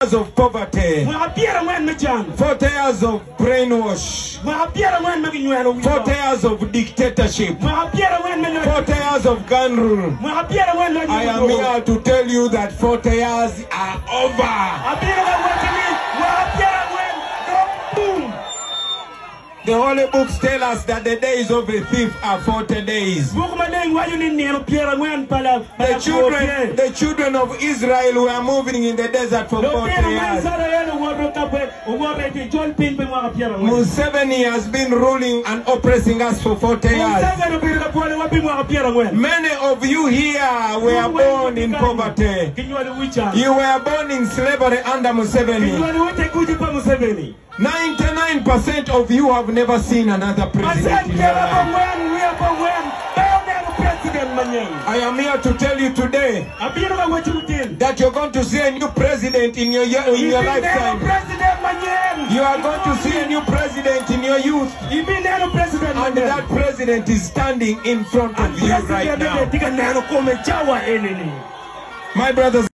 years of poverty, 40 years of brainwash, 40 years of dictatorship, 40 years of gun rule. I am here to tell you that 40 years are over. The Holy Books tell us that the days of a thief are 40 days. The children of Israel were moving in the desert for 40 years. Museveni has been ruling and oppressing us for 40 years. Many of you here were born in poverty. You were born in slavery under Museveni. 99% of you have never seen another president in your life. I am here to tell you today that you're going to see a new president in your lifetime. You are going to see a new president in your youth. And that president is standing in front of you right now. My brothers